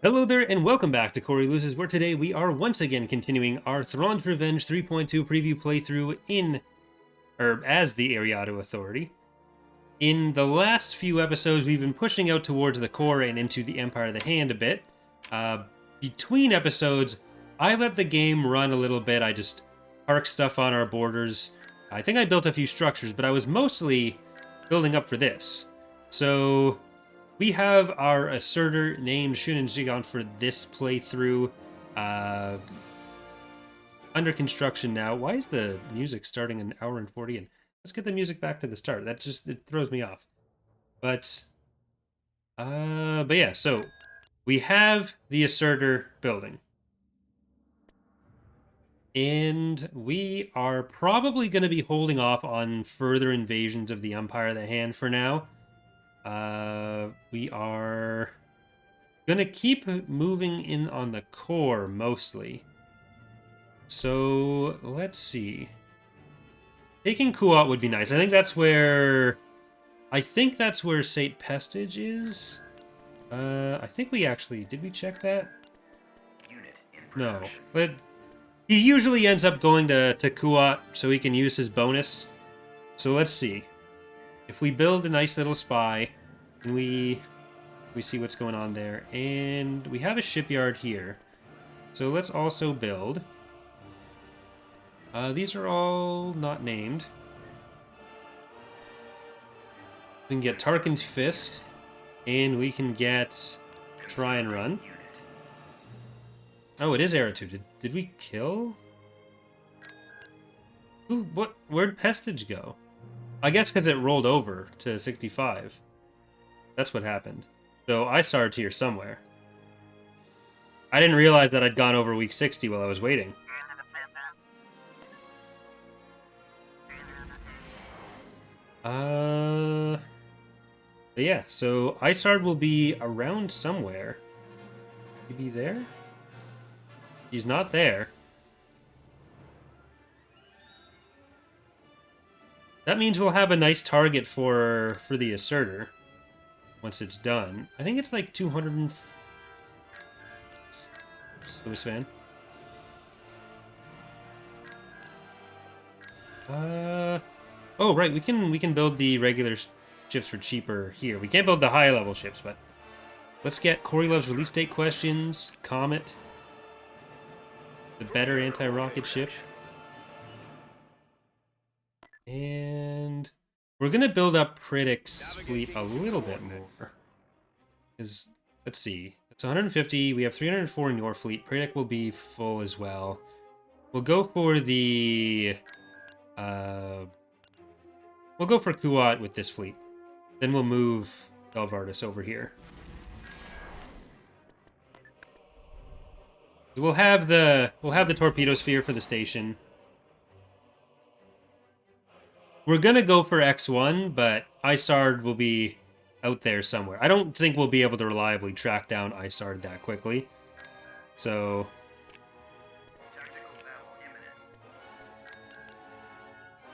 Hello there, and welcome back to Corey Loses, where today we are once again continuing our Thrawn's Revenge 3.2 preview playthrough as the Eriadu Authority. In the last few episodes, we've been pushing out towards the core and into the Empire of the Hand a bit. Between episodes, I let the game run a little bit. I just parked stuff on our borders. I think I built a few structures, but I was mostly building up for this. So we have our Assertor named Shunin Jigon for this playthrough. Under construction now. Why is the music starting an hour and 40 in? Let's get the music back to the start. It throws me off. But yeah, so we have the Assertor building. And we are probably going to be holding off on further invasions of the Empire of the Hand for now. We are going to keep moving in on the core mostly. So let's see. Taking Kuat would be nice. I think that's where Saint Pestage is. I think we actually did we check that? No, but he usually ends up going to Kuat so he can use his bonus. So let's see. If we build a nice little spy, and we see what's going on there, and we have a shipyard here. So let's also build. These are all not named. We can get Tarkin's Fist, and we can get Try and Run. Oh, it is Eriadu. Did we kill? Ooh, where'd Pestage go? I guess because it rolled over to 65. That's what happened. So I started here somewhere. I didn't realize that I'd gone over week 60 while I was waiting. But yeah, so Isard will be around somewhere. Maybe there? He's not there. That means we'll have a nice target for the Assertor once it's done. I think it's like 200 and... Swiss fan. Oh, right, we can build the regular ships for cheaper here. We can't build the high level ships, but let's get Corey Love's release date questions, Comet, the better anti-rocket ship. And we're going to build up Priddick's fleet a little bit more. Because, let's see. It's 150. We have 304 in your fleet. Priddick will be full as well. We'll go for the... we'll go for Kuat with this fleet. Then we'll move Belvardus over here. We'll have the torpedo sphere for the station. We're gonna go for X1, but Isard will be out there somewhere. I don't think we'll be able to reliably track down Isard that quickly. So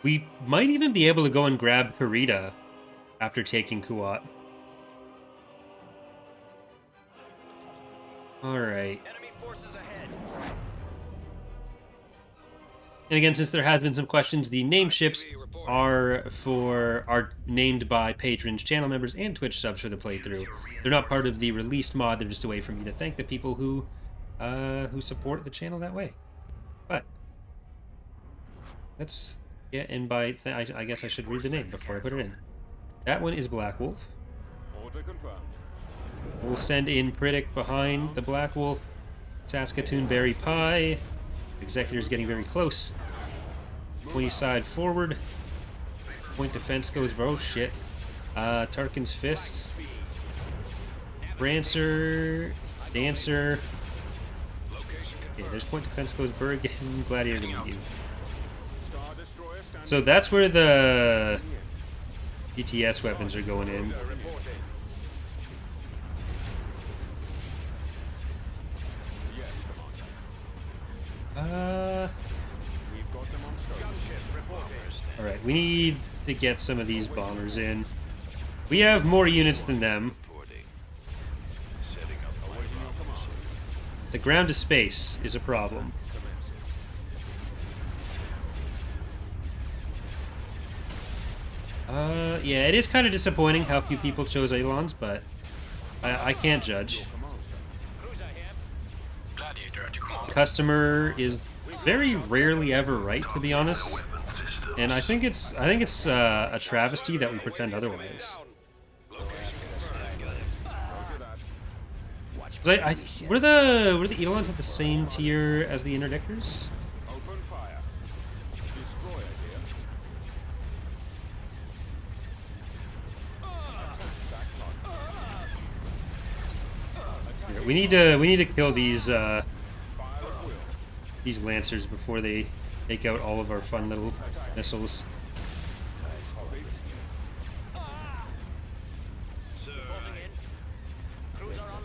we might even be able to go and grab Karita after taking Kuat. Alright. And again, since there has been some questions, the name ships are named by patrons, channel members, and Twitch subs for the playthrough. They're not part of the released mod. They're just a way for me to thank the people who support the channel that way. But let's get in by. I guess I should read the name before I put it in. That one is Black Wolf. We'll send in Priddick behind the Black Wolf. Saskatoon Berry Pie. Executor's getting very close. Pointy side forward. Point defense goes, oh shit. Tarkin's Fist. Rancer. Dancer. Okay, there's point defense goes Bergen. Gladiator to meet you. So that's where the ETS weapons are going in. Alright, we need to get some of these bombers in. We have more units than them. The ground to space is a problem. Yeah, it is kind of disappointing how few people chose Eidolons, but I can't judge. Customer is very rarely ever right, to be honest, and I think it's a travesty that we pretend otherwise. Were the Eidolons at the same tier as the interdictors? We need to kill these lancers before they take out all of our fun little missiles.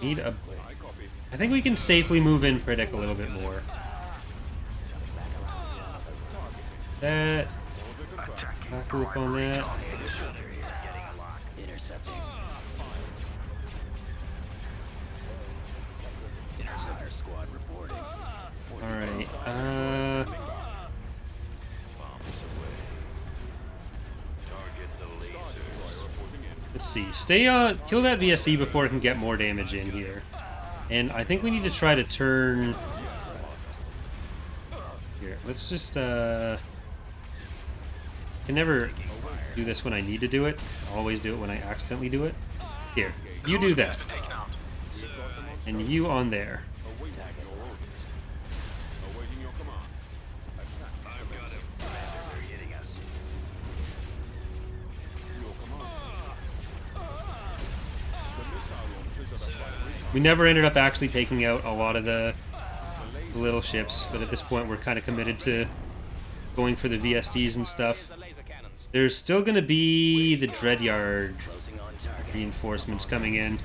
I think we can safely move in Predic a little bit more. That. Back loop on that. Alright, let's see. Kill that VSD before it can get more damage in here. And I think we need to try to turn... Here, let's just, can never do this when I need to do it. I always do it when I accidentally do it. Here, you do that. And you on there. We never ended up actually taking out a lot of the little ships, but at this point we're kind of committed to going for the VSDs and stuff. There's still going to be the Dreadyard reinforcements coming in.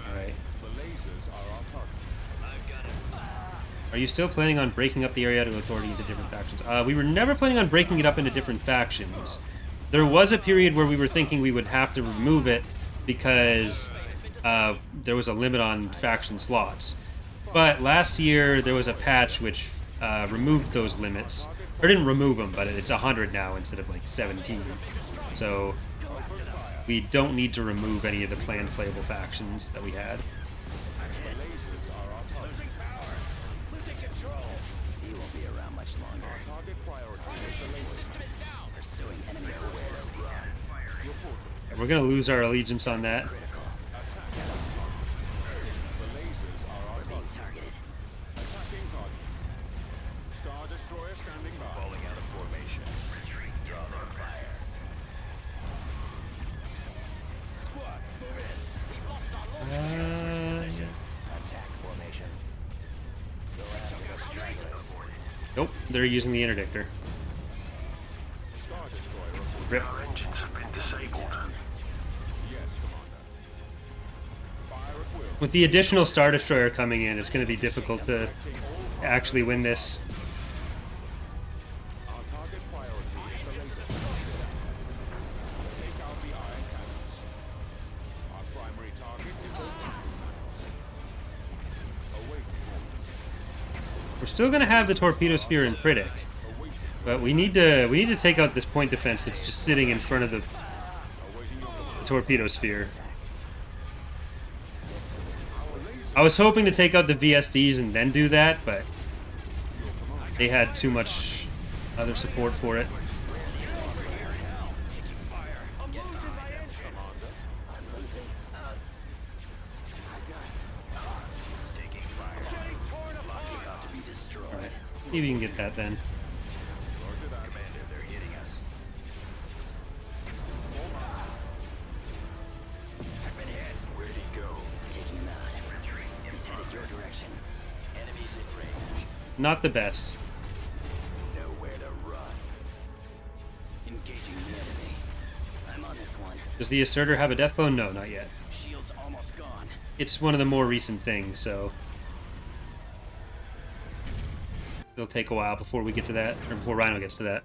Alright. Are you still planning on breaking up the Eriadu Authority into different factions? We were never planning on breaking it up into different factions. There was a period where we were thinking we would have to remove it because there was a limit on faction slots. But last year there was a patch which removed those limits. Or didn't remove them, but it's 100 now instead of like 17. So we don't need to remove any of the planned playable factions that we had. We're gonna lose our allegiance on that. Nope, they're using the interdictor. Rip. Our engines have been disabled. With the additional Star Destroyer coming in, it's going to be difficult to actually win this. We're still going to have the Torpedo Sphere in Predic, but we need to take out this point defense that's just sitting in front of the Torpedo Sphere. I was hoping to take out the VSDs and then do that, but they had too much other support for it. Alright, maybe you can get that then. Not the best. Nowhere to run. Engaging the enemy. I'm on this one. Does the Assertor have a death clone? No, not yet. Shield's almost gone. It's one of the more recent things, so it'll take a while before we get to that, or before Rhino gets to that.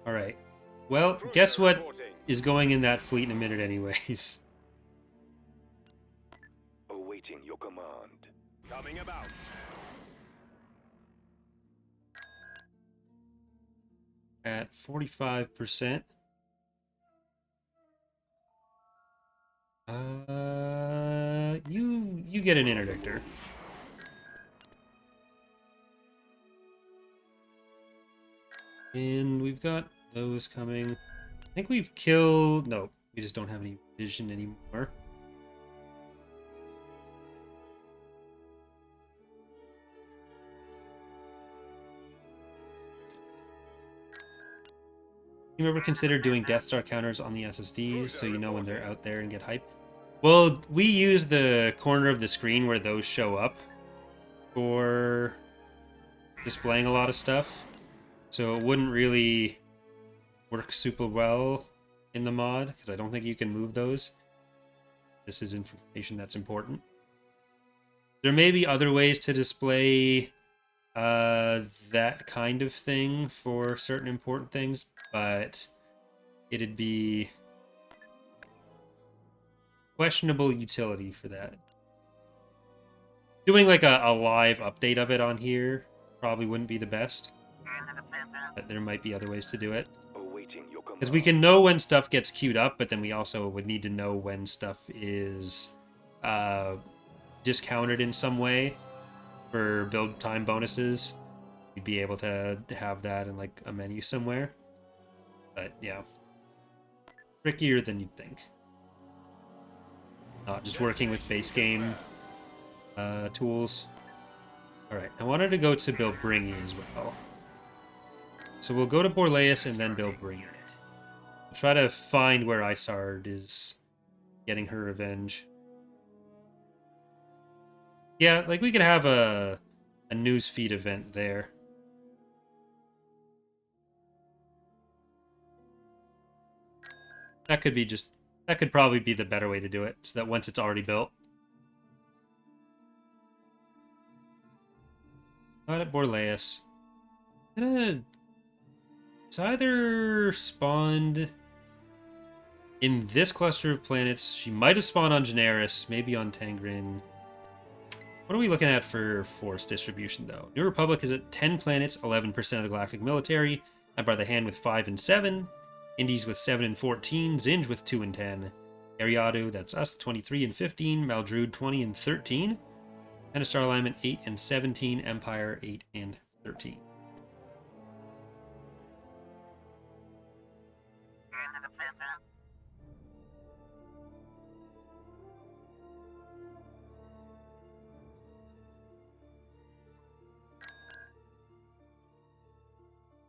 Alright. Well, guess what is going in that fleet in a minute anyways. Awaiting your command. Coming about. At 45%. You get an interdictor. And we've got those coming. I think we've killed... No, we just don't have any vision anymore. You ever consider doing Death Star counters on the SSDs so you know when they're out there and get hype? Well, we use the corner of the screen where those show up for displaying a lot of stuff. So it wouldn't really work super well in the mod, because I don't think you can move those. This is information that's important. There may be other ways to display that kind of thing for certain important things, but it'd be questionable utility for that. Doing like a live update of it on here probably wouldn't be the best, but there might be other ways to do it. Because we can know when stuff gets queued up, but then we also would need to know when stuff is discounted in some way for build time bonuses. We'd be able to have that in like a menu somewhere. But yeah, trickier than you'd think. Not just working with base game tools. Alright, I wanted to go to build Bringy as well. So we'll go to Borleus and then build Bringy. We'll try to find where Isard is getting her revenge. Yeah, like we could have a newsfeed event there. That could probably be the better way to do it, so that once it's already built. Not at Borleus. It's either spawned in this cluster of planets. She might have spawned on Generis, maybe on Tangrin. What are we looking at for force distribution, though? New Republic is at 10 planets, 11% of the galactic military. I by the hand with 5 and 7. Indies with 7 and 14. Zinj with 2 and 10. Eriadu, that's us, 23 and 15. Maldrude, 20 and 13. And a star alignment, 8 and 17. Empire, 8 and 13.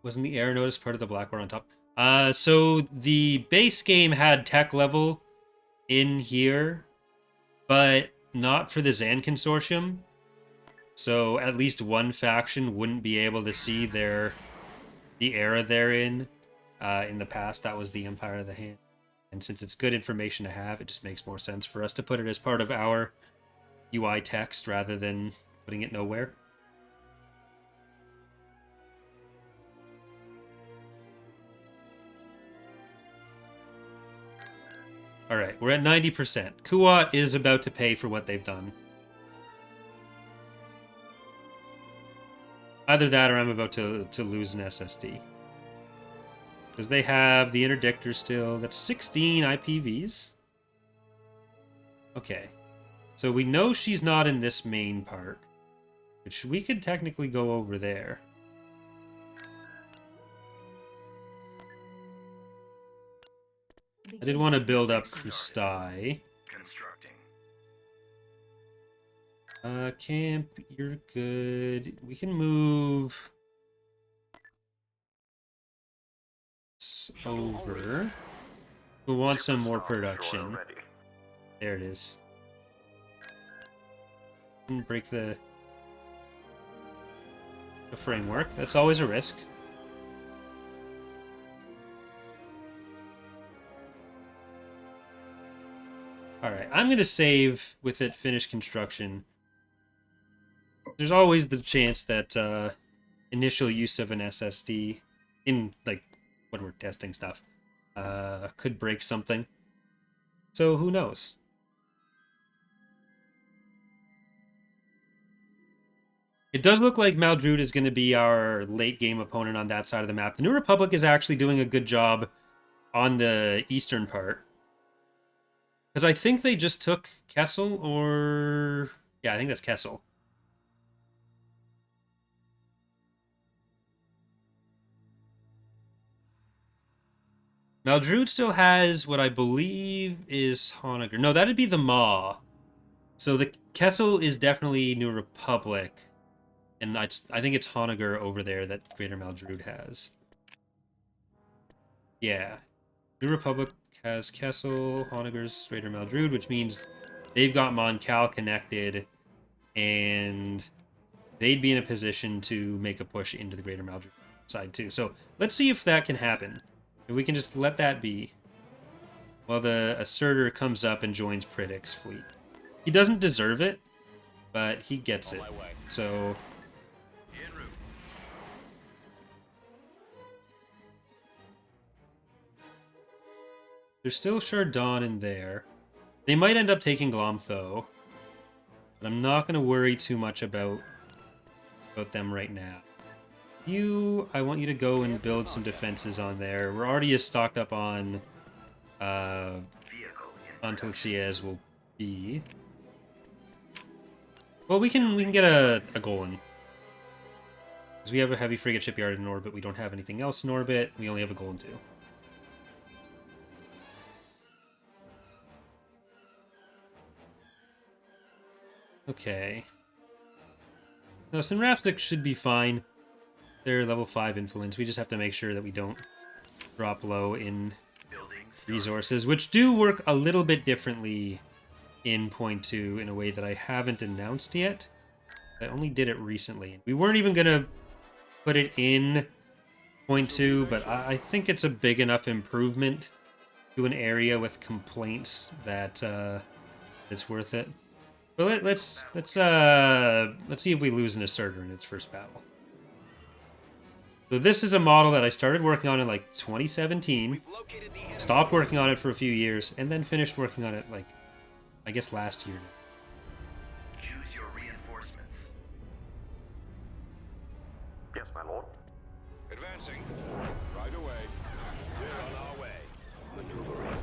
Wasn't the Air Notice part of the Black War on top? So the base game had tech level in here, but not for the Zan Consortium. So at least one faction wouldn't be able to see the era they're in. In the past, that was the Empire of the Hand. And since it's good information to have, it just makes more sense for us to put it as part of our UI text rather than putting it nowhere. Alright, we're at 90%. Kuat is about to pay for what they've done. Either that or I'm about to lose an SSD. Because they have the interdictor still. That's 16 IPVs. Okay. So we know she's not in this main part. Which we could technically go over there. I did want to build up Krustai. Constructing. Camp, you're good. We can move over. We'll want some more production. There it is. And break the framework. That's always a risk. Alright, I'm going to save with it finished construction. There's always the chance that initial use of an SSD in, like, when we're testing stuff. Could break something. So who knows? It does look like Maldrud is going to be our late game opponent on that side of the map. The New Republic is actually doing a good job on the eastern part. Because I think they just took Kessel, or... Yeah, I think that's Kessel. Maldrud still has what I believe is Honegger. No, that'd be the Maw. So the Kessel is definitely New Republic. And I think it's Honegger over there that Greater Maldrud has. Yeah. New Republic has Kessel, Honegger's Greater Maldrud, which means they've got Mon Cal connected, and they'd be in a position to make a push into the Greater Maldrud side too. So let's see if that can happen. If we can just let that be while the Assertor comes up and joins Priddick's fleet. He doesn't deserve it, but he gets it. So there's still Chardon in there. They might end up taking Glomtho, but I'm not going to worry too much about them right now. I want you to go and build some defenses on there. We're already as stocked up on Tulsi as will be. Well, we can get a Golan. Because we have a heavy frigate shipyard in orbit. We don't have anything else in orbit. We only have a Golan too. Okay. No, Sinrapsik should be fine. They're level 5 influence. We just have to make sure that we don't drop low in resources, which do work a little bit differently in point 2 in a way that I haven't announced yet. I only did it recently. We weren't even going to put it in point 2, but I think it's a big enough improvement to an area with complaints that it's worth it. But let's see if we lose an Assertor in its first battle. So this is a model that I started working on in like 2017, stopped working on it for a few years, and then finished working on it like, I guess last year. Choose your reinforcements. Yes, my lord. Advancing. Right away. We're on our way. Maneuvering.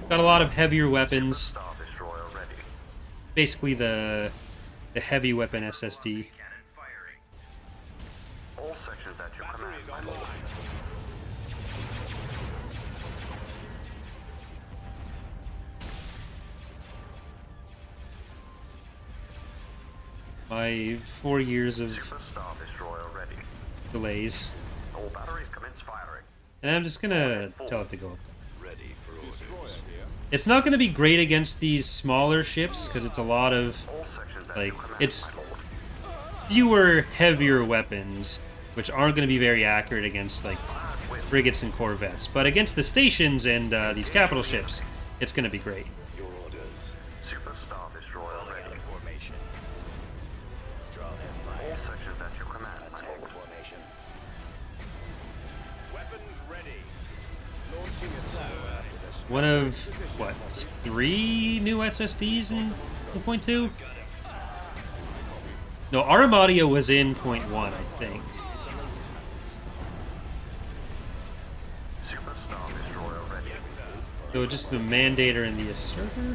Got a lot of heavier weapons. Star Destroyer ready. Basically the heavy weapon SSD. All sections at your command, my lord. My 4 years of Super Star Destroyer ready. delays. All batteries commence firing. And I'm just gonna tell it to go up. Ready for orders. It's not gonna be great against these smaller ships, because it's a lot of, All sections at like, your command, it's my lord. fewer, heavier weapons, which aren't gonna be very accurate against, like, frigates and corvettes. But against the stations and these capital ships, it's gonna be great. Your orders. Super Star Destroyer ready. Formation. Draw them fire. All sections at your command, my lord. Formation. Weapons ready. Launching attack. One of, what, 3 new SSDs in point 2? No, Armadia was in point 1, I think. Super Star Destroyer ready. So just the Mandator and the Assertor? The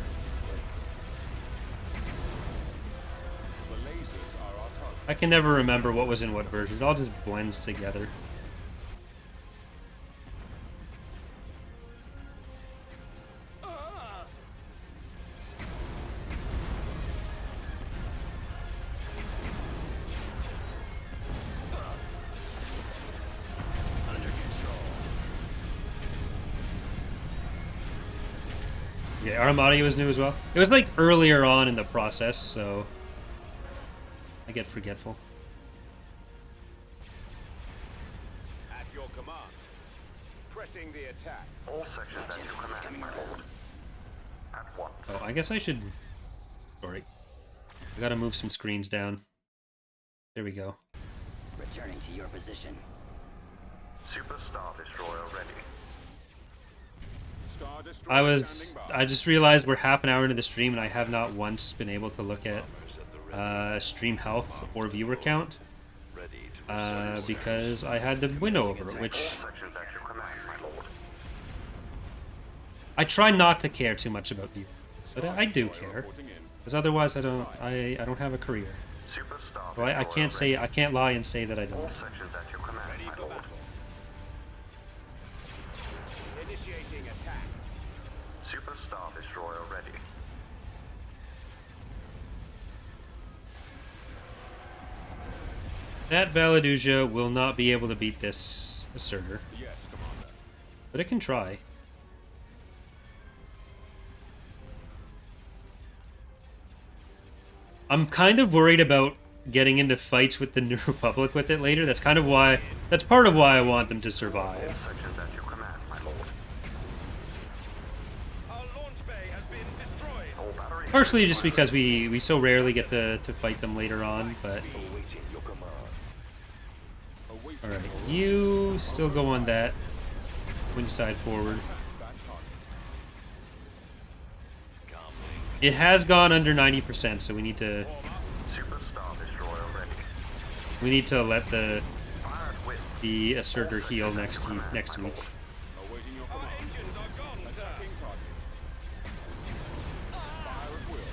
lasers are our target. I can never remember what was in what version. It all just blends together. Under control. Yeah, Armadia was new as well. It was like earlier on in the process, so I get forgetful. At your command. Pressing the attack. All sections at your command, my lord. At once. Oh, I guess I should... Sorry. I gotta move some screens down. There we go. Returning to your position. Super Star Destroyer ready. Star Destroyer standing by. I just realized we're half an hour into the stream and I have not once been able to look at stream health or viewer count because I had the window over it, which Sections at your command, my lord. I try not to care too much about views, but I do care Reporting in. because otherwise I don't have a career. Super Star So I can't say I can't lie and say that I all don't. sections at your command, Ready my for lord. battle. Initiating attack. Super Star Destroyer ready. That Valaduja will not be able to beat this Assertor, Yes, Commander. but it can try. I'm kind of worried about getting into fights with the New Republic with it later. That's part of why I want them to All survive. sections at your command, my lord. Our launch bay has been destroyed. All batteries. Partially just because we so rarely get to fight them later on, but Awaiting your command. Awaiting alright, you still go on that. Wind side forward. that target. It has gone under 90%, so we need to Super Star Destroyer ready. let the Fire at will. Assertor heal next week. Awaiting your command. Engines are gone, attacking target. Fire at will.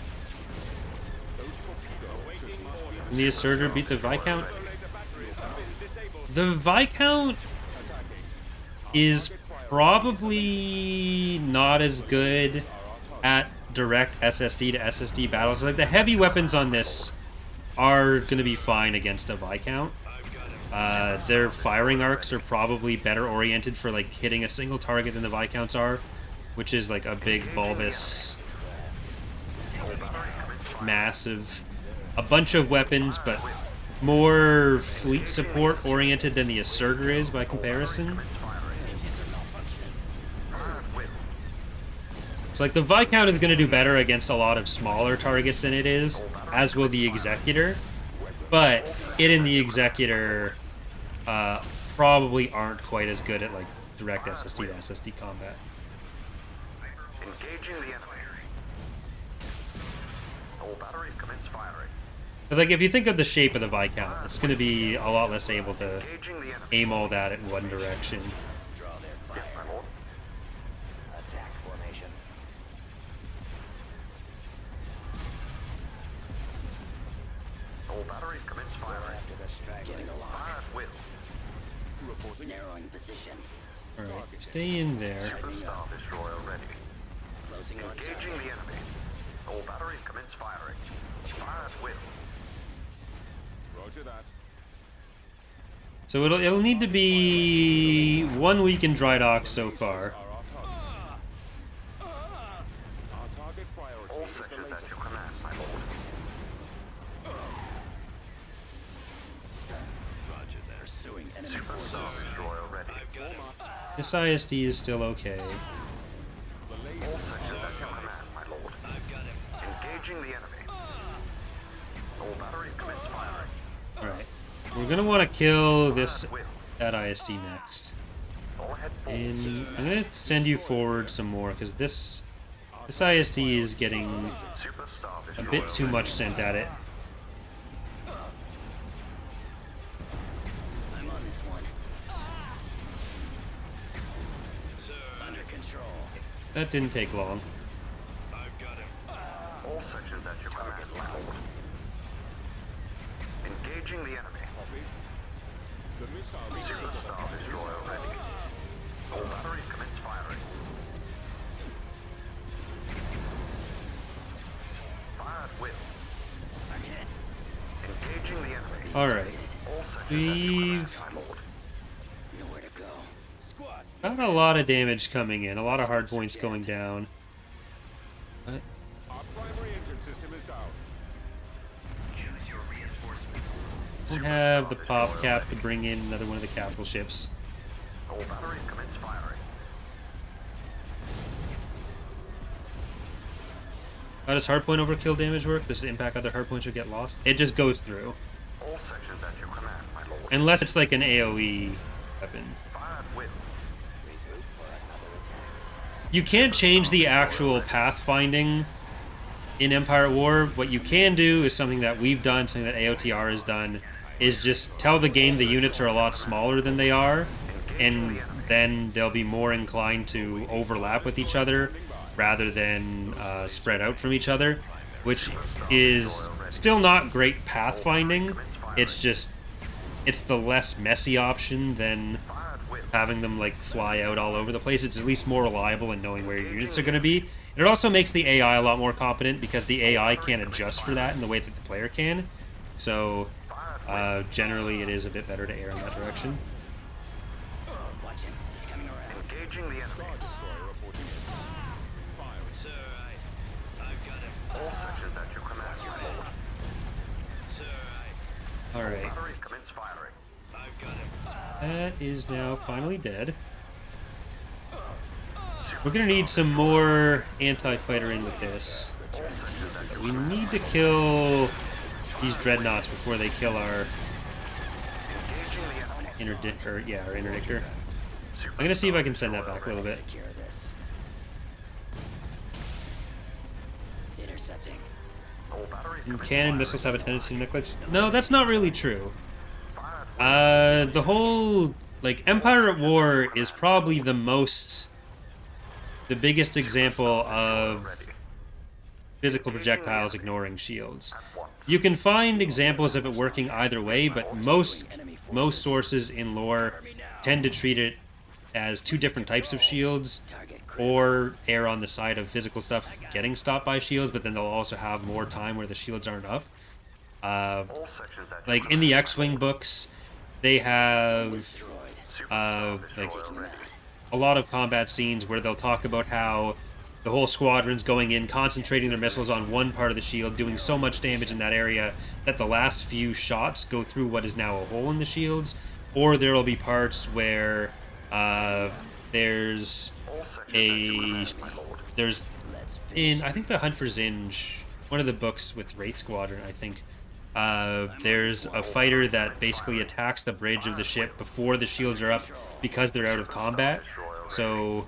Those torpedoes. Awaiting orders. Can the Assertor beat the Viscount? Laser batteries have been disabled. The Viscount Attacking. is probably not as good at direct SSD to SSD battles. Like the heavy weapons on this are going to be fine against a Viscount. Their firing arcs are probably better oriented for like hitting a single target than the Viscounts are, which is like a big bulbous, massive, a bunch of weapons, but more fleet support oriented than the Assertor is by comparison. So like the Viscount is going to do better against a lot of smaller targets than it is, as will the Executor. But it and the Executor probably aren't quite as good at like direct SSD to SSD combat. Engaging the enemy. All batteries commence firing. But like if you think of the shape of the Viscount, it's going to be a lot less able to Engaging the enemy. aim all that in one direction. Draw their Yes, fire. my lord. Attack formation. All batteries commence firing. After the straggling Fire along. at will. Narrowing position. Alright, stay in there. Super Star Destroyer ready. Closing on Engaging target. the enemy. All batteries commence firing. Fire at will. Roger that. So it'll need to be 1 week in dry dock so far. Are our target. Our target priority All is the sections laser. at your command, my lord. Roger that. Pursuing enemy Super Star forces. Destroyer ready. This ISD is still okay. The laser. All sections at your command, my lord. Engaging the enemy. All batteries commence firing. Alright. We're gonna want to kill this At will. that ISD next. All head forward. And I'm gonna send you forward some more because this ISD is getting Super Star a Destroyer bit too ready. much sent at it. I'm on this one. Under control. That didn't take long. All sections at your command, my lord. Engaging the enemy. Copy. The missile Super laser. Star Destroyer ready. All batteries commence firing. Fire at will. Engaging the enemy. Alright. All sections at your We've command, my lord. Nowhere to go. Squad. got a lot of damage coming in, a lot of hard points going down. But Our primary engine system is down. Choose your reinforcements. don't have the pop cap to bring in another one of the capital ships. All batteries commence firing. How does hardpoint overkill damage work? Does it impact other hardpoints or get lost? It just goes through. All sections at your command, my lord. Unless it's like an AoE weapon. Fire You can't change the actual pathfinding in Empire at War. What you can do is something that we've done, something that AOTR has done, is just tell the game the units are a lot smaller than they are, and then they'll be more inclined to overlap with each other rather than spread out from each other, which is still not great pathfinding. It's just, it's the less messy option than having them like fly out all over the place. It's at least more reliable in knowing where your units are going to be. And it also makes the AI a lot more competent because the AI can't adjust for that in the way that the player can. So generally it is a bit better to err in that direction. Watch him. He's coming around. Engaging the enemy. All sections at your command, my lord. Alright, Batteries commence firing. that is now finally dead. We're going to need some more anti-fighter in with this. All sections at your We need to kill these dreadnoughts before they kill our engaging the enemy. our interdictor. I'm gonna see if I can send that back a little bit. Take care of this. Intercepting. All batteries Do commence cannon firing. missiles have a tendency to neglect? No, that's not really true. Fired The whole like Empire at War is probably the biggest example of ready. physical projectiles ignoring shields. At once. You can find examples of it working either way, but most sources in lore tend to treat it as two different types of shields, Target critical. or err on the side of physical stuff getting stopped by shields, but then they'll also have more time where the shields aren't up. All sections at your Like in the X-Wing books, they have Destroyed. like Taking them out. a lot of combat scenes where they'll talk about how the whole squadron's going in, concentrating their missiles on one part of the shield, doing so much damage in that area that the last few shots go through what is now a hole in the shields, or there will be parts where there's All sections at your command, my lord. there's Let's finish. I think the Hunt for Zinj, one of the books with Wraith Squadron, I think, there's a fighter that basically attacks the bridge of the ship before the shields are up because they're out of combat. So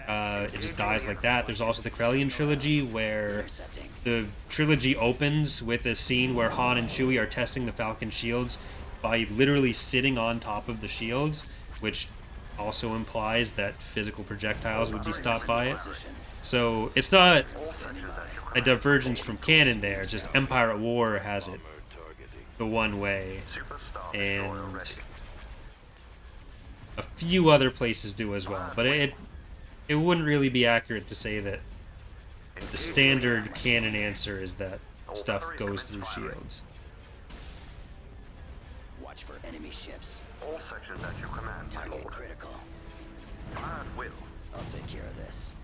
it just dies like that. There's also the Krellian trilogy, where Intercepting. the trilogy opens with a scene where Han and Chewie are testing the Falcon shields by literally sitting on top of the shields, which also implies that physical projectiles would be stopped by it. Position. So it's not All sections at your a command. divergence from canon there, it's just Empire at War has it the one way, Superstar destroyer and ready. a few other places do as well. But it wouldn't really be accurate to say that the standard canon answer is that stuff goes through shields. Watch for enemy ships. All sections at your command, my Target lord. critical. Fired will. I'll take care of this.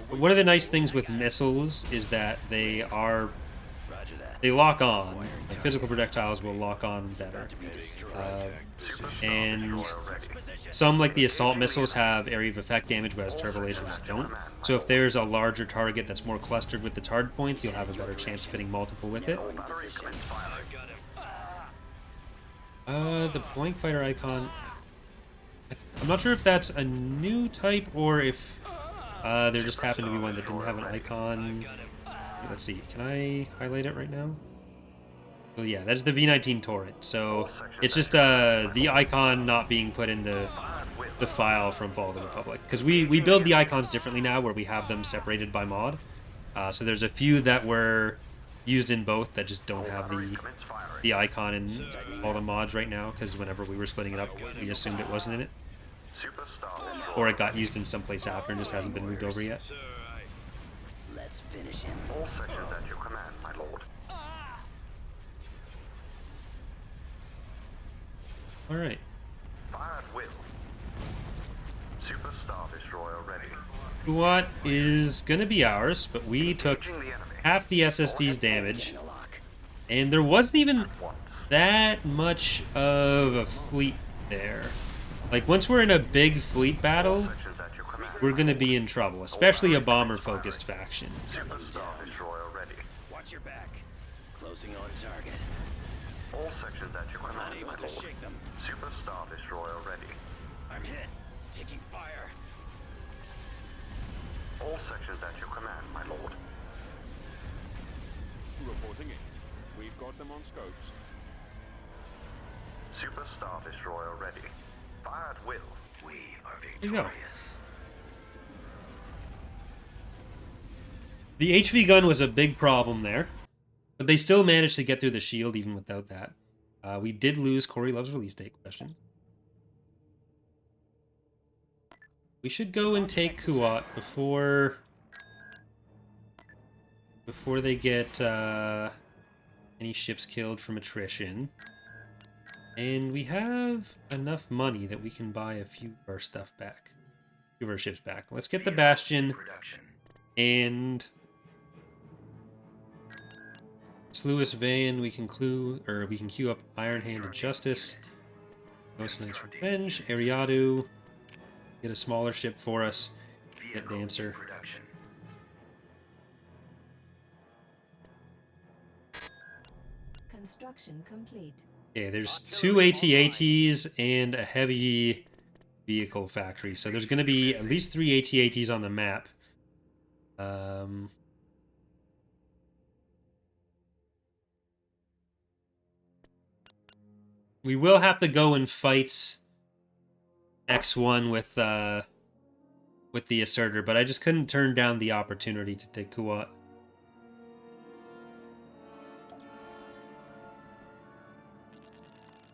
But one of the nice things with missiles is that they Roger that. lock on. Like physical projectiles will lock on better. About to be destroyed. Superstar And destroyer ready. some, like the assault missiles, have area of effect damage, whereas turbo lasers don't. So if there's a larger target that's more clustered with the target points, you'll have a better chance of hitting multiple with it. All batteries commence firing. The blank fighter icon. I'm not sure if that's a new type or if there just happened to be one that didn't have an icon. Let's see. Can I highlight it right now? Well, yeah, that's the V19 torrent. So it's just the icon not being put in the file from Fall of the Republic, because we build the icons differently now, where we have them separated by mod. So there's a few that were used in both that just don't have Batteries commence firing. the icon in all the mods right now, because whenever we were splitting it up, we assumed it wasn't in it, Superstar destroyer. or it got used in someplace after and just hasn't been moved over yet. Let's finish him. All sections at your command, my lord. All right. Fired will. Superstar destroyer ready. Kuat is gonna be ours, but we took Engaging the enemy. half the SSD's damage, Getting a lock. and there wasn't even Once. that much of a fleet there. Like, once we're in a big fleet battle, Sections at your command. we're gonna be in trouble, especially a bomber-focused faction. Superstar destroyer ready. Watch your back. Closing on target. All sections at your command, my Unable to lord. shake them. Superstar destroyer ready. I'm hit. taking fire. All sections at your command, my lord. Reporting in. We've got them on scopes. Super Star Destroyer ready. Fire at will. We are you go. victorious. The HV gun was a big problem there, but they still managed to get through the shield even without that. We did lose Corey Love's release date question. We should go and take Kuat before they get any ships killed from attrition. And we have enough money that we can buy a few of our stuff back. A few of our ships back. Let's get the Bastion Production. and Sluis Van. We can queue up Iron Hand and Justice. Ghost Knight's Revenge. Eriadu. Get a smaller ship for us. Get Dancer. Production. Construction complete. Okay, there's 2 AT-ATs and a heavy vehicle factory. So there's going to be at least 3 AT-ATs on the map. We will have to go and fight X1 with the Assertor, but I just couldn't turn down the opportunity to take Kuat.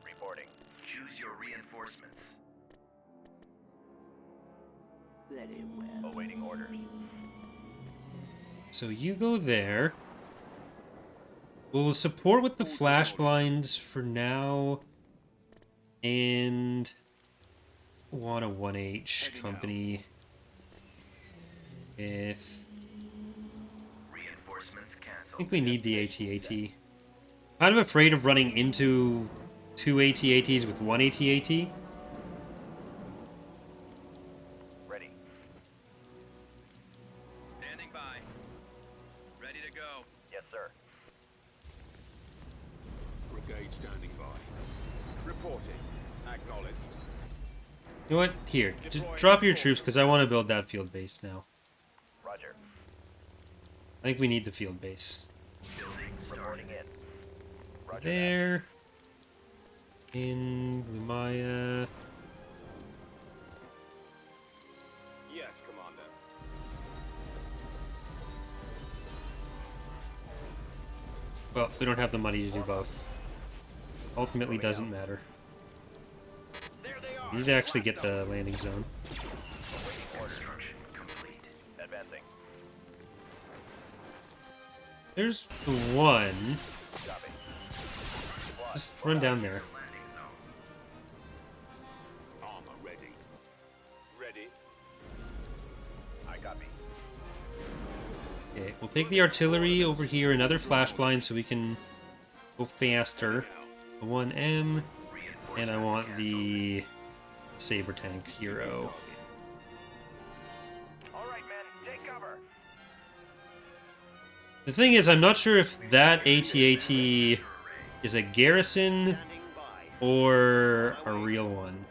Reporting. Choose your reinforcements. Very well. Awaiting orders. So you go there. We'll support with the flash blinds for now. And want a 1H company with... Reinforcements canceled. I think we need the AT-AT. Kind of afraid of running into 2 AT-ATs with 1 AT-AT. Ready. Standing by. Ready to go. Yes, sir. Brigade standing by. Reporting. Acknowledged. You know what? Here, just drop your troops because I want to build that field base now. Roger. I think we need the field base. Building reporting in. Roger. There. In Lumaya. Yes, Commander. Well, we don't have the money to do both. Ultimately doesn't matter. There they are. We need to actually get the landing zone. Awaiting order. Construction complete. Advancing. There's the one. Copy. Just run down there. Landing zone. Armor ready. Ready. I copy. Okay, we'll take the artillery over here, another flash blind so we can go faster. The 1M, and I want the saber tank hero. All right, men, take cover. The thing is, I'm not sure if that AT-AT is a garrison Standing by. or a real one.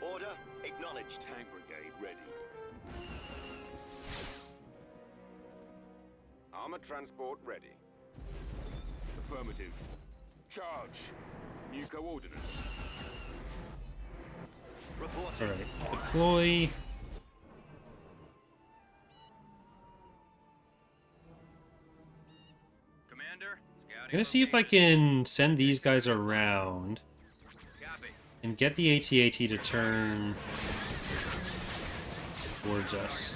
Order acknowledged. Tank brigade ready. Armor transport ready. Affirmative. Charge. New coordinates. Report. Alright, deploy. Commander, I'm gonna see if I can send these guys around Copy. and get the AT-AT to turn towards us.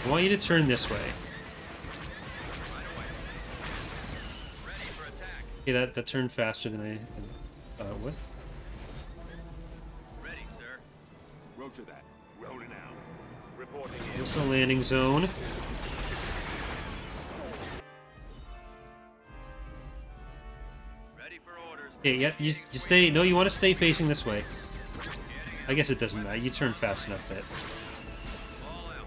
I want you to turn this way. Ready for attack. Okay, that turned faster than I thought it would. Ready, sir. Roger that. Rolling out. Reporting in. Missile landing zone. Ready for orders. Okay, yeah, you stay. No, you want to stay facing this way. I guess it doesn't matter. You turn fast enough that. All out.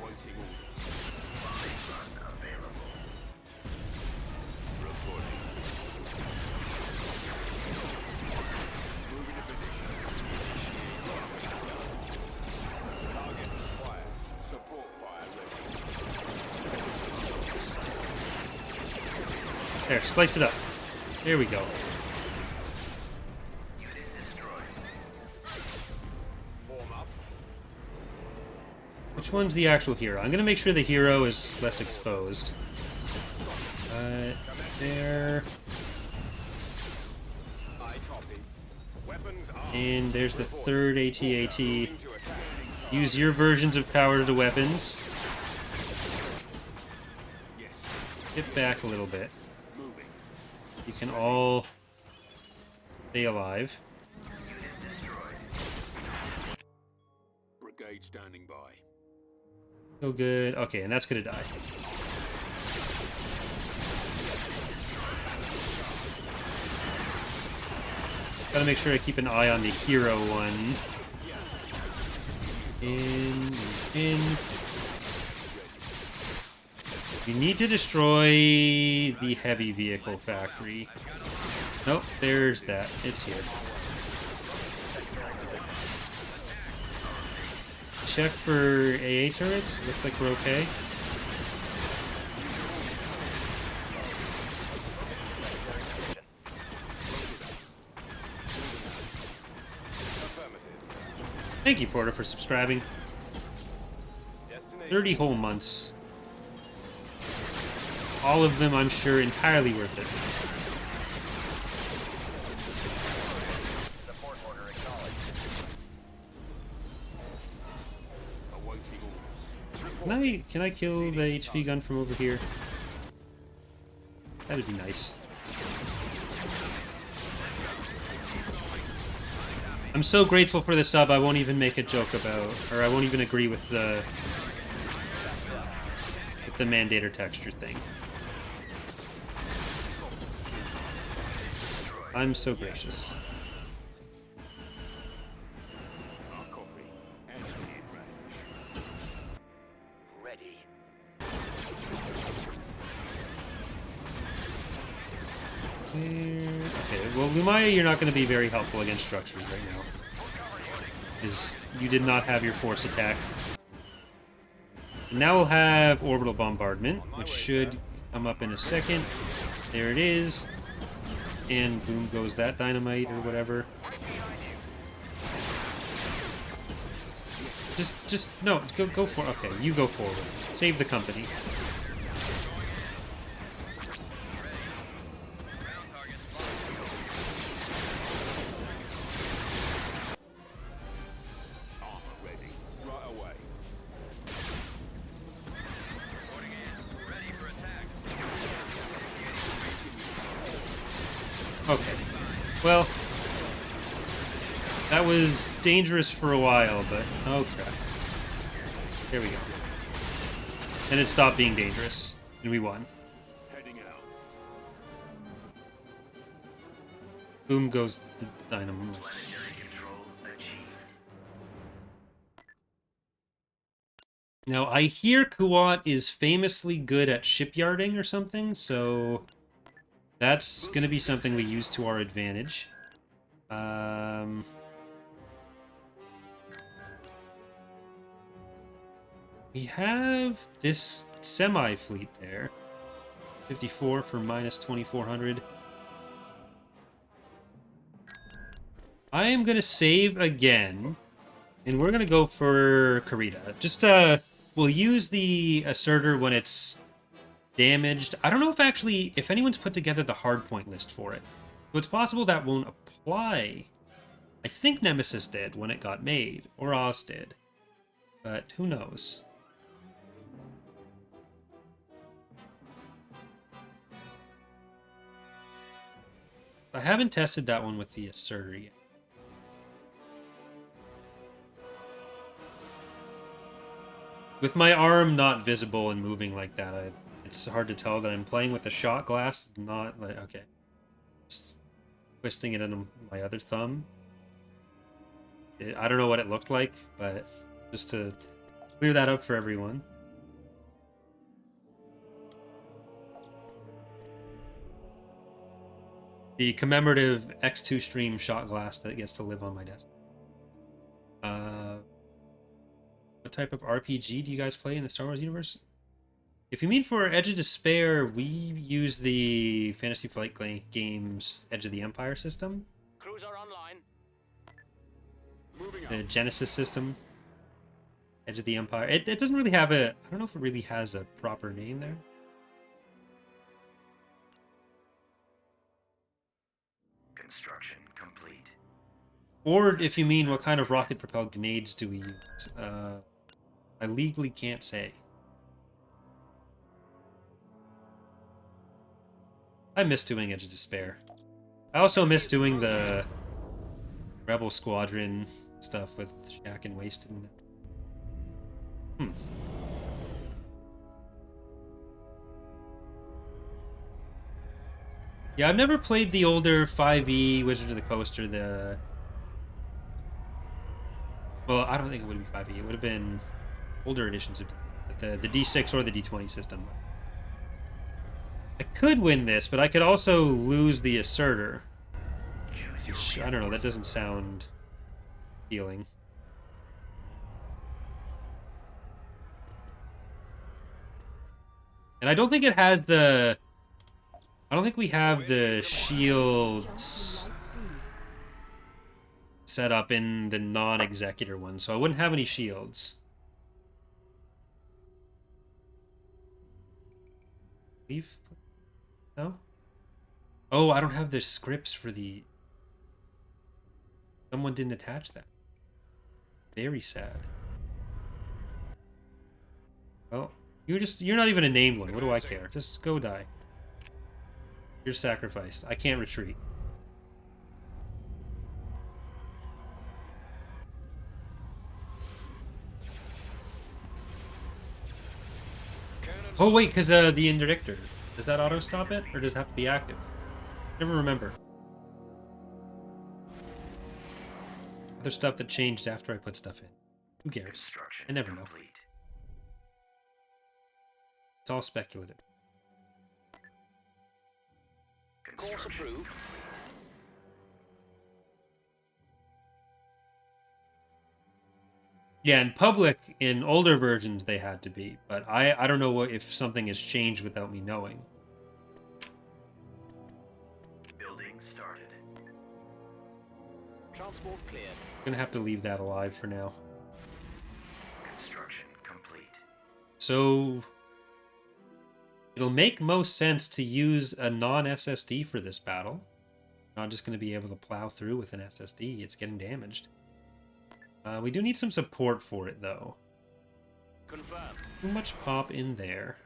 Awaiting orders. Reporting. There, slice it up. There we go. Which one's the actual hero? I'm gonna make sure the hero is less exposed. There. And there's the third AT-AT. Use your versions of power to the weapons. Get back a little bit. You can all stay alive. Brigade standing by. Feel good. Okay, and that's gonna die. Gotta make sure I keep an eye on the hero one. In. You need to destroy the heavy vehicle factory. Nope, there's that. It's here. Check for AA turrets. Looks like we're okay. Thank you, Porter, for subscribing. 30 whole months. All of them, I'm sure, entirely worth it. Support order acknowledged. Can I kill the HV gun from over here? That'd be nice. I'm so grateful for the sub, I won't even make a joke about, or I won't even agree with the mandator texture thing. I'm so gracious. Ready. Okay, well, Lumaya, you're not going to be very helpful against structures right now. Because you did not have your force attack. And now we'll have orbital bombardment, which should come up in a second. There it is. And boom goes that dynamite or whatever. No, go for, okay, you go forward. Save the company. Okay. Well, that was dangerous for a while, but oh crap. There we go. Then it stopped being dangerous, and we won. Heading out. Boom goes the dynamo. Now, I hear Kuat is famously good at shipyarding or something, so that's going to be something we use to our advantage. We have this semi-fleet there. 54 for minus 2,400. I am going to save again, and we're going to go for Karita. Just, we'll use the Assertor when it's damaged. I don't know if anyone's put together the hardpoint list for it. So it's possible that won't apply. I think Nemesis did when it got made, or Oz did. But who knows? I haven't tested that one with the Assertor yet. With my arm not visible and moving like that, it's hard to tell that I'm playing with the shot glass, not like, okay. Just twisting it in my other thumb. I don't know what it looked like, but just to clear that up for everyone. The commemorative X2 stream shot glass that gets to live on my desk. What type of RPG do you guys play in the Star Wars universe? If you mean for Edge of Despair, we use the Fantasy Flight Games Edge of the Empire system. Cruiser online. Moving The out. Genesis system. Edge of the Empire. It doesn't really have a... I don't know if it really has a proper name there. Construction complete. Or if you mean what kind of rocket-propelled grenades do we use. I legally can't say. I miss doing Edge of Despair. I also miss doing the Rebel Squadron stuff with Shaq and Wasted. Yeah, I've never played the older 5e Wizards of the Coast or the... Well, I don't think it would be 5e. It would have been older editions of the D6 or the D20 system. I could win this, but I could also lose the Assertor. Which, I don't know, that doesn't sound appealing. And I don't think it has the... I don't think we have the shields set up in the non-executor one, so I wouldn't have any shields. Leave? No? Oh, I don't have the scripts for the... Someone didn't attach that. Very sad. Well, you're not even a named one. What do I care? Just go die. You're sacrificed. I can't retreat. Oh wait, because the interdictor. Does that auto stop it, or does it have to be active? Never remember. Other stuff that changed after I put stuff in. Who cares? Construction I never know. complete. It's all speculative. Course Construction approved. Yeah, in public, in older versions, they had to be, but I don't know if something has changed without me knowing. building started. Transport cleared. Gonna have to leave that alive for now. Construction complete. So it'll make most sense to use a non-SSD for this battle. Not just gonna be able to plow through with an SSD. It's getting damaged. We do need some support for it, though. Confirmed. Too much pop in there.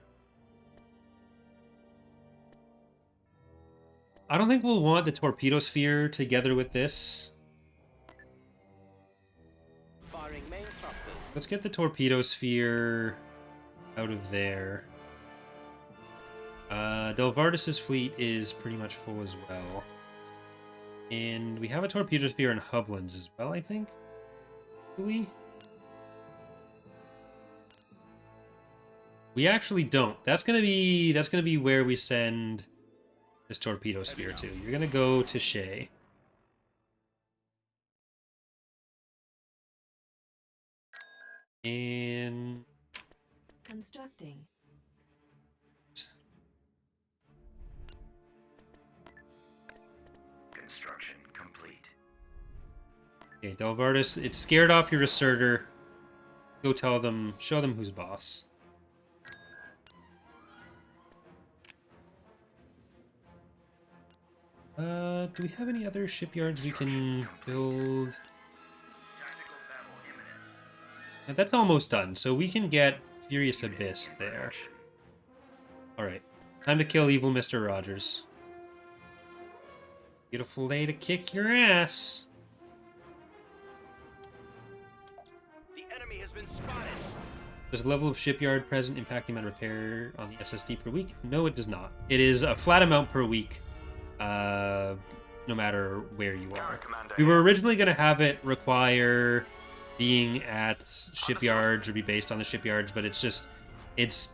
I don't think we'll want the torpedo sphere together with this. Firing main thrusters. Let's get the torpedo sphere out of there. Delvardis's fleet is pretty much full as well. And we have a torpedo sphere in Hublands as well, I think. Do we? We actually don't. That's gonna be where we send this torpedo sphere to. You're gonna go to Shay. And Constructing. Construction complete. okay, Delvardis, it's scared off your Assertor. Go tell them, show them who's boss. Do we have any other shipyards we can build? Tactical battle imminent. That's almost done, so we can get Furious Abyss there. Alright, time to kill evil Mr. Rogers. Beautiful day to kick your ass. The enemy has been spotted. Does the level of shipyard present impact the amount of repair on the SSD per week? No, it does not. It is a flat amount per week, no matter where you are. We were originally going to have it require being at shipyards or be based on the shipyards, but it's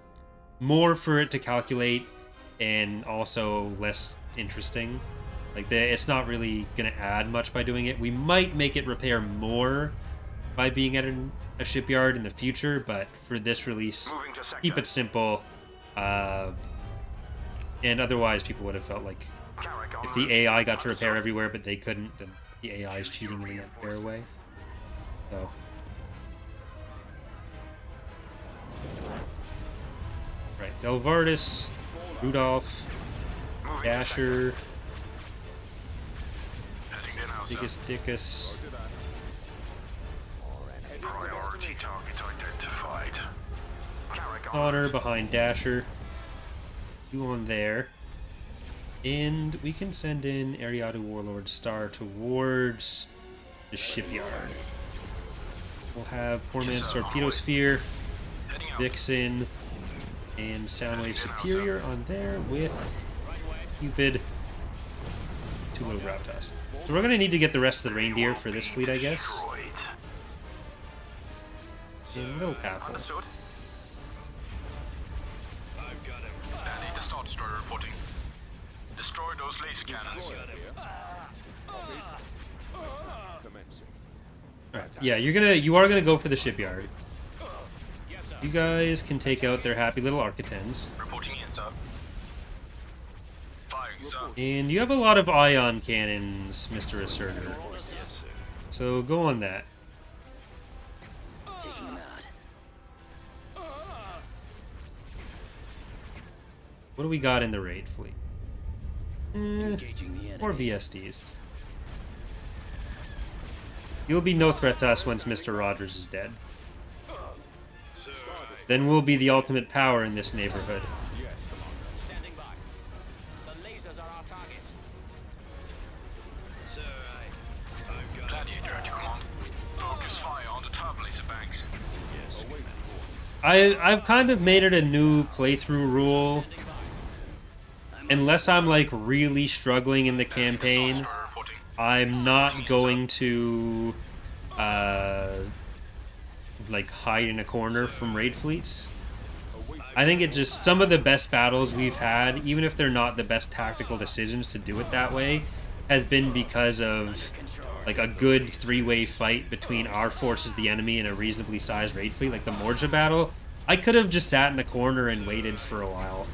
more for it to calculate and also less interesting. Like, it's not really going to add much by doing it. We might make it repair more by being at a shipyard in the future, but for this release, Moving to sector. keep it simple And otherwise, people would have felt like if the AI got to repair everywhere, but they couldn't, then the AI is cheating in a fair way. So. Right, Delvardis, Rudolph, Dasher, Biggest Dickus. Priority target identified. Connor behind Dasher. You on there. And we can send in Eriadu Warlord Star towards the shipyard. We'll have Poor Man's Torpedo Sphere, Vixen, and Soundwave Superior on there with Cupid, 2 little Graptas. So we're going to need to get the rest of the reindeer for this fleet, I guess. And little Papal. Understood. I've got him. I need the Star Destroyer reporting. Destroy those laser cannons. Commencing. Alright, yeah, you are gonna go for the shipyard. You guys can take out their happy little Architens. Reporting in, sir. Firing, sir. And you have a lot of ion cannons, Mr. Assertor. So go on that. Taking him out. What do we got in the raid fleet? Engaging the enemy. More VSDs. You'll be no threat to us once Mr. Rogers is dead. Then we'll be the ultimate power in this neighborhood. Yes, Commander. Standing by. The lasers are our target. Sir, I've got Gladiator at your command. Focus fire on the turbo laser banks. I've kind of made it a new playthrough rule. Unless I'm like really struggling in the campaign, Destroyer reporting. I'm not going to like hide in a corner from raid fleets. I think it just some of the best battles we've had, even if they're not the best tactical decisions to do it that way, has been because of like a good 3-way fight between our forces, the enemy, and a reasonably sized raid fleet, like the Morja battle. I could have just sat in a corner and waited for a while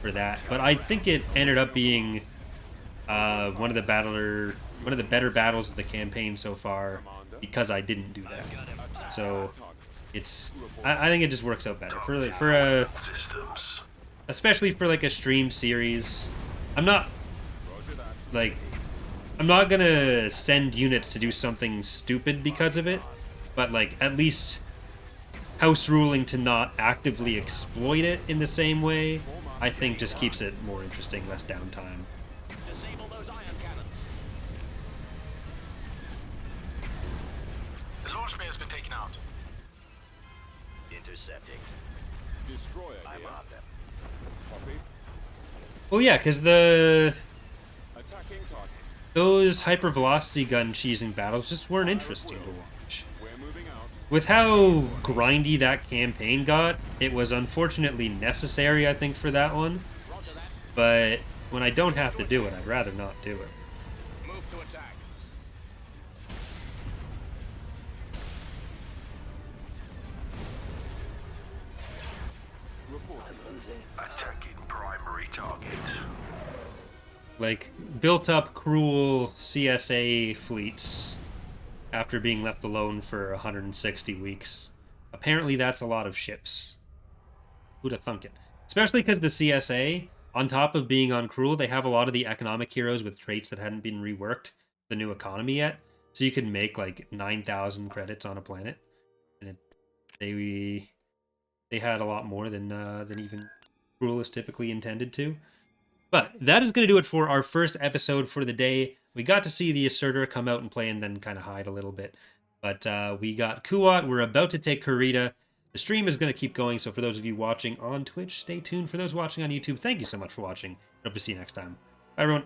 for that, but I think it ended up being one of the better battles of the campaign so far because I didn't do that. So it's I think it just works out better for a Systems. especially for like a stream series. I'm not gonna send units to do something stupid because of it, but like at least house ruling to not actively exploit it in the same way, I think just keeps it more interesting, less downtime. disable those ion cannons. The launch bay has been taken out. Intercepting. Destroyer I'm here. on them. Copy. Well, yeah, because those hypervelocity gun cheesing battles just weren't interesting to watch. We're moving out. With how grindy that campaign got, it was unfortunately necessary, I think, for that one. Roger that. But when I don't have to do it, I'd rather not do it. Move to attack. Attacking primary target. Like, built up cruel CSA fleets after being left alone for 160 weeks. Apparently that's a lot of ships. Who'd have thunk it? Especially because the CSA, on top of being on cruel, they have a lot of the economic heroes with traits that hadn't been reworked, the new economy yet. So you can make like 9,000 credits on a planet. And they had a lot more than even cruel is typically intended to. But that is going to do it for our first episode for the day. We got to see the Assertor come out and play and then kind of hide a little bit. But we got Kuat. We're about to take Kurita. The stream is going to keep going, so for those of you watching on Twitch, stay tuned. For those watching on YouTube, thank you so much for watching. Hope to see you next time. Bye, everyone.